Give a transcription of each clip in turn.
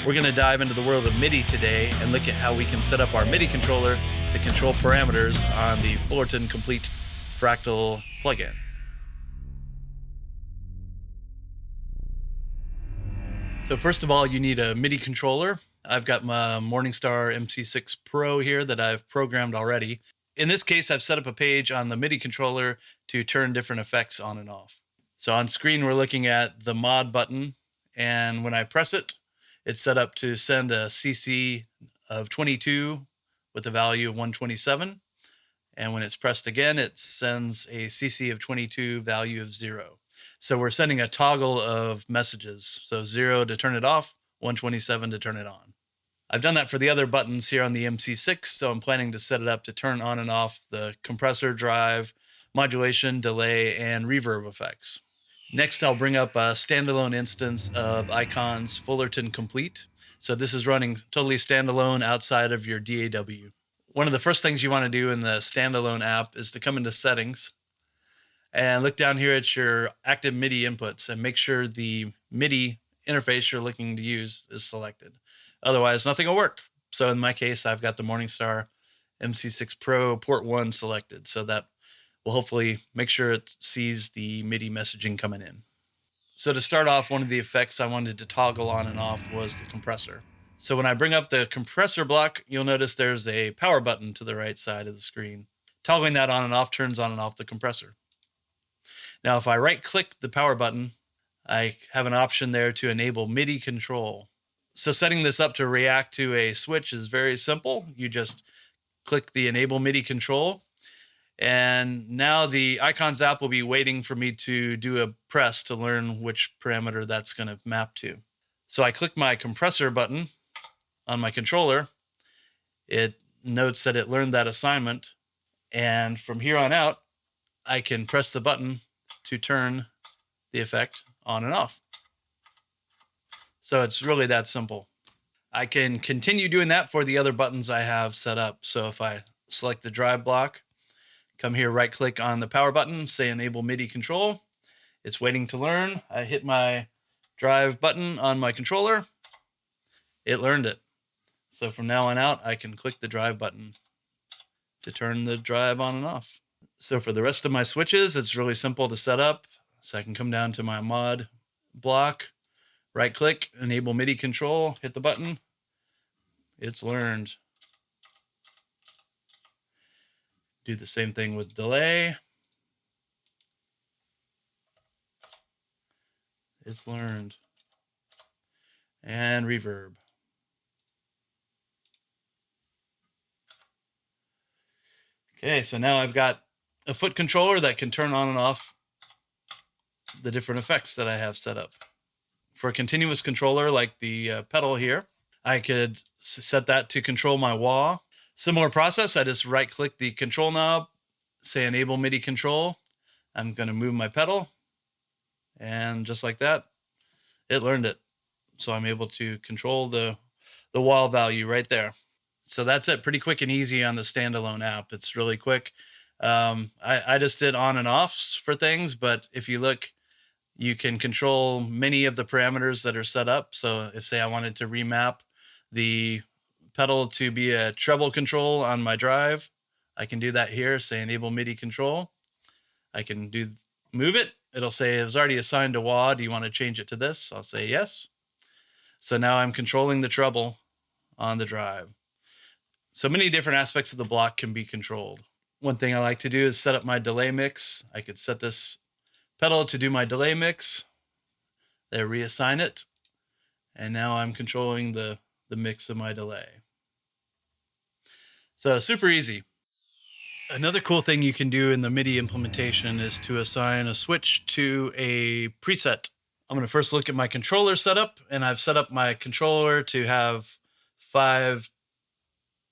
We're going to dive into the world of MIDI today and look at how we can set up our MIDI controller to control parameters on the Fullerton Complete Fractal plugin. So first of all, you need a MIDI controller. I've got my Morningstar MC6 Pro here that I've programmed already. In this case, I've set up a page on the MIDI controller to turn different effects on and off. So on screen, we're looking at the mod button, and when I press it, it's set up to send a CC of 22 with a value of 127. And when it's pressed again, it sends a CC of 22, value of 0. So we're sending a toggle of messages. So 0 to turn it off, 127 to turn it on. I've done that for the other buttons here on the MC6, so I'm planning to set it up to turn on and off the compressor, drive, modulation, delay, and reverb effects. Next, I'll bring up a standalone instance of Icons Fullerton Complete. So this is running totally standalone outside of your DAW. One of the first things you want to do in the standalone app is to come into settings and look down here at your active MIDI inputs and make sure the MIDI interface you're looking to use is selected. Otherwise, nothing will work. So in my case, I've got the Morningstar MC6 Pro port 1 selected. So that will hopefully make sure it sees the MIDI messaging coming in. So to start off, one of the effects I wanted to toggle on and off was the compressor. So when I bring up the compressor block, you'll notice there's a power button to the right side of the screen. Toggling that on and off turns on and off the compressor. Now, if I right-click the power button, I have an option there to enable MIDI control. So setting this up to react to a switch is very simple. You just click the Enable MIDI Control, and now the Icons app will be waiting for me to do a press to learn which parameter that's going to map to. So I click my compressor button on my controller. It notes that it learned that assignment, and from here on out, I can press the button to turn the effect on and off. So it's really that simple. I can continue doing that for the other buttons I have set up. So if I select the drive block, come here, right click on the power button, say enable MIDI control. It's waiting to learn. I hit my drive button on my controller. It learned it. So from now on out, I can click the drive button to turn the drive on and off. So for the rest of my switches, it's really simple to set up. So I can come down to my mod block, right click, enable MIDI control, hit the button. It's learned. Do the same thing with delay. It's learned. And reverb. Okay, so now I've got a foot controller that can turn on and off the different effects that I have set up. For a continuous controller like the pedal here, I could set that to control my wah. Similar process, I just right click the control knob, say enable MIDI control. I'm going to move my pedal, and just like that, it learned it. So I'm able to control the wah value right there. So that's it, pretty quick and easy on the standalone app. It's really quick. I just did on and offs for things, but if you look, you can control many of the parameters that are set up. So if, say, I wanted to remap the pedal to be a treble control on my drive, I can do that here, say enable MIDI control. I can move it. It'll say it was already assigned to wah. Do you want to change it to this? I'll say yes. So now I'm controlling the treble on the drive. So many different aspects of the block can be controlled. One thing I like to do is set up my delay mix. I could set this pedal to do my delay mix. Then reassign it. And now I'm controlling the mix of my delay. So super easy. Another cool thing you can do in the MIDI implementation is to assign a switch to a preset. I'm going to first look at my controller setup, and I've set up my controller to have 5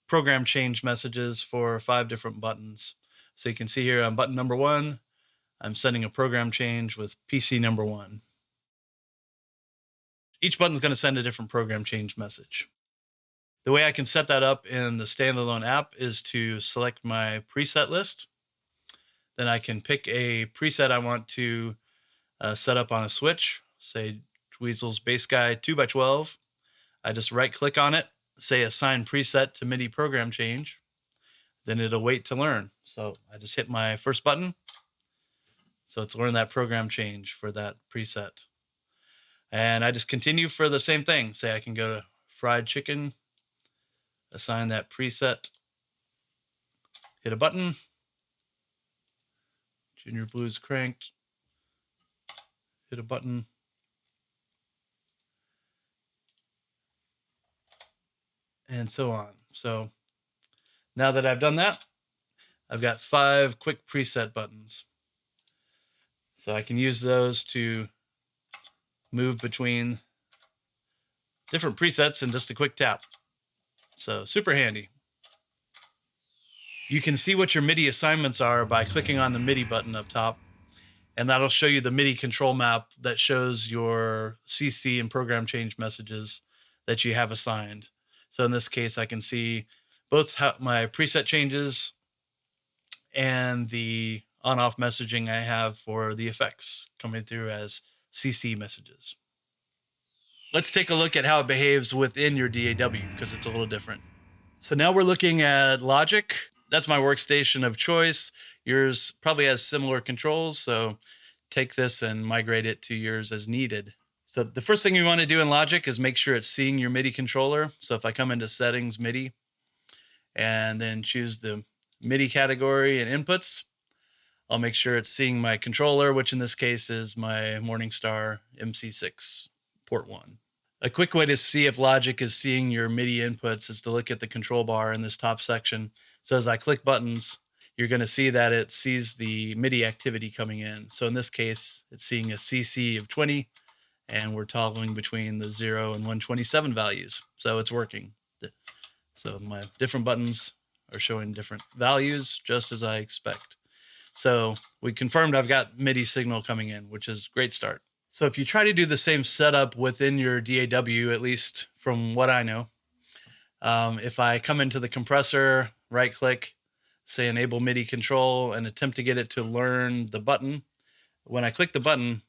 program change messages for 5 different buttons. So you can see here on button number 1, I'm setting a program change with PC number 1. Each button is going to send a different program change message. The way I can set that up in the standalone app is to select my preset list. Then I can pick a preset I want to set up on a switch, say Weasel's Bass Guy 2x12. I just right click on it, say assign preset to MIDI program change, then it'll wait to learn. So I just hit my first button. So it's learn that program change for that preset. And I just continue for the same thing. Say I can go to fried chicken, assign that preset, hit a button, Junior Blues cranked, hit a button, and so on. So now that I've done that, I've got 5 quick preset buttons. So I can use those to move between different presets in just a quick tap. So super handy. You can see what your MIDI assignments are by clicking on the MIDI button up top, and that'll show you the MIDI control map that shows your CC and program change messages that you have assigned. So in this case, I can see both my preset changes and the on-off messaging I have for the effects coming through as CC messages. Let's take a look at how it behaves within your DAW because it's a little different. So now we're looking at Logic. That's my workstation of choice. Yours probably has similar controls, so take this and migrate it to yours as needed. So the first thing you want to do in Logic is make sure it's seeing your MIDI controller. So if I come into Settings, MIDI, and then choose the MIDI category and inputs, I'll make sure it's seeing my controller, which in this case is my Morningstar MC6 Port 1. A quick way to see if Logic is seeing your MIDI inputs is to look at the control bar in this top section. So as I click buttons, you're going to see that it sees the MIDI activity coming in. So in this case, it's seeing a CC of 20, and we're toggling between the 0 and 127 values. So it's working. So my different buttons are showing different values, just as I expect. So we confirmed I've got MIDI signal coming in, which is a great start. So if you try to do the same setup within your DAW, at least from what I know, if I come into the compressor, right click, say enable MIDI control, and attempt to get it to learn the button, when I click the button,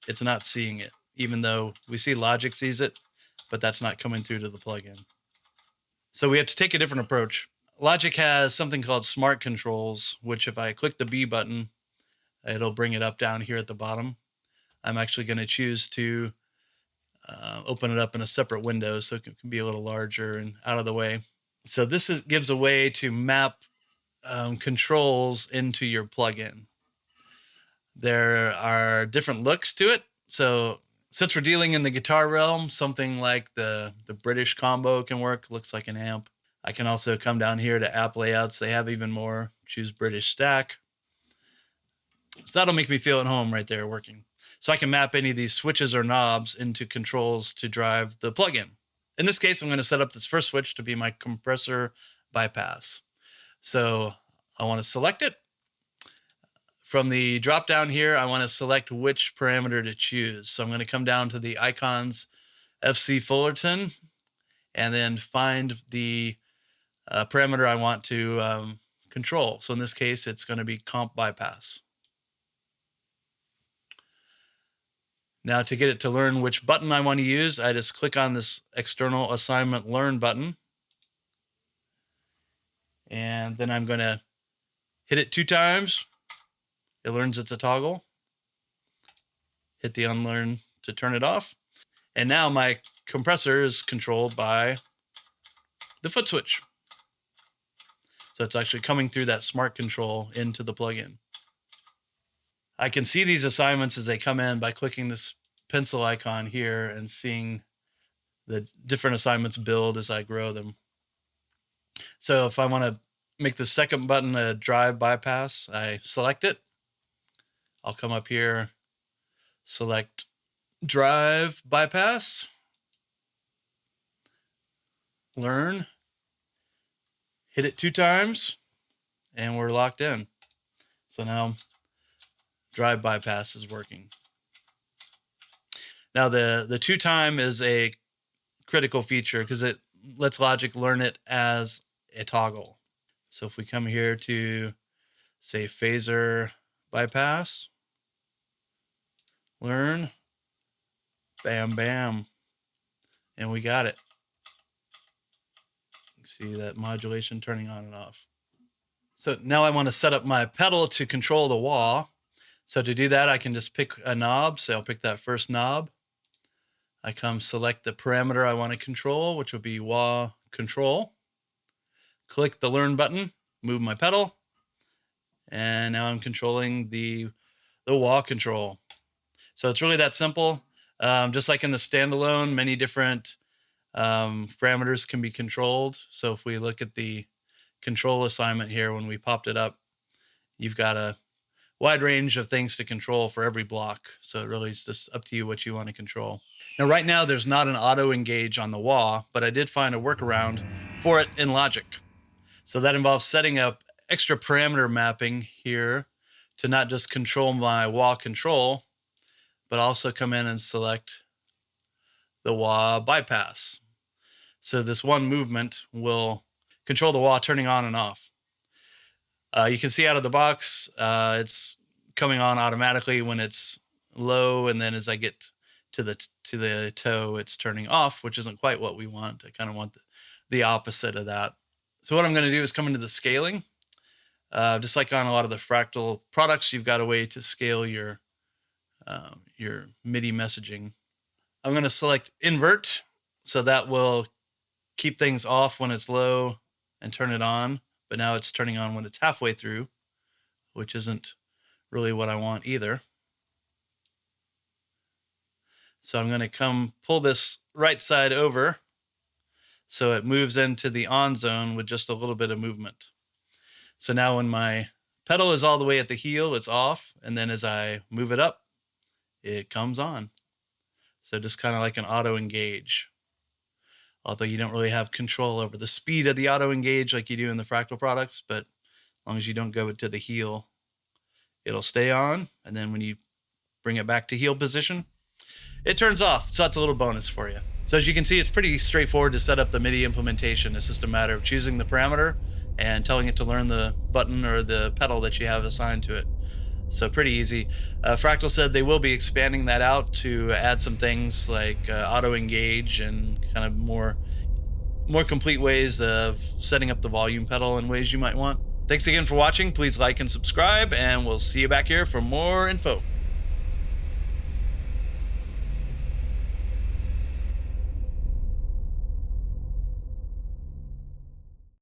it's not seeing it, even though we see Logic sees it, but that's not coming through to the plugin. So we have to take a different approach. Logic has something called Smart Controls, which if I click the B button, it'll bring it up down here at the bottom. I'm actually going to choose to open it up in a separate window so it can be a little larger and out of the way. So this gives a way to map controls into your plugin. There are different looks to it. So since we're dealing in the guitar realm, something like the British combo can work. Looks like an amp. I can also come down here to app layouts. They have even more. Choose British stack. So that'll make me feel at home right there working. So I can map any of these switches or knobs into controls to drive the plugin. In this case, I'm going to set up this first switch to be my compressor bypass. So I want to select it. From the drop down here, I want to select which parameter to choose. So I'm going to come down to the Icons FC Fullerton and then find the parameter I want to control. So in this case, it's going to be comp bypass. Now to get it to learn which button I want to use, I just click on this external assignment learn button. And then I'm going to hit it 2 times. It learns it's a toggle. Hit the unlearn to turn it off. And now my compressor is controlled by the foot switch. So it's actually coming through that smart control into the plugin. I can see these assignments as they come in by clicking this pencil icon here and seeing the different assignments build as I grow them. So if I want to make the second button a drive bypass, I select it. I'll come up here, select drive bypass, learn, hit it 2 times, and we're locked in. So now drive bypass is working. Now the 2 time is a critical feature because it lets Logic learn it as a toggle. So if we come here to say phaser bypass, learn, bam, bam, and we got it. See that modulation turning on and off. So now I want to set up my pedal to control the wah. So to do that, I can just pick a knob. So I'll pick that first knob. I come select the parameter I want to control, which will be wah control. Click the learn button, move my pedal. And now I'm controlling the wah control. So it's really that simple. Just like in the Standalone, many different parameters can be controlled. So if we look at the control assignment here, when we popped it up, you've got a wide range of things to control for every block. So it really is just up to you what you want to control. Now, right now, there's not an auto engage on the wah, but I did find a workaround for it in Logic. So that involves setting up extra parameter mapping here to not just control my wah control, but also come in and select the wah bypass. So this one movement will control the wah turning on and off. You can see out of the box, it's coming on automatically when it's low, and then as I get to the toe, it's turning off, which isn't quite what we want. I kind of want the opposite of that. So what I'm going to do is come into the scaling. Just like on a lot of the Fractal products, you've got a way to scale your MIDI messaging. I'm going to select invert, so that will keep things off when it's low and turn it on, but now it's turning on when it's halfway through, which isn't really what I want either. So I'm going to come pull this right side over so it moves into the on zone with just a little bit of movement. So now when my pedal is all the way at the heel, it's off, and then as I move it up, it comes on. So just kind of like an auto engage. Although you don't really have control over the speed of the auto engage like you do in the Fractal products, but as long as you don't go to the heel, it'll stay on. And then when you bring it back to heel position, it turns off. So that's a little bonus for you. So as you can see, it's pretty straightforward to set up the MIDI implementation. It's just a matter of choosing the parameter and telling it to learn the button or the pedal that you have assigned to it. So pretty easy. Fractal said they will be expanding that out to add some things like auto engage and kind of more complete ways of setting up the volume pedal in ways you might want. Thanks again for watching. Please like and subscribe, and we'll see you back here for more info.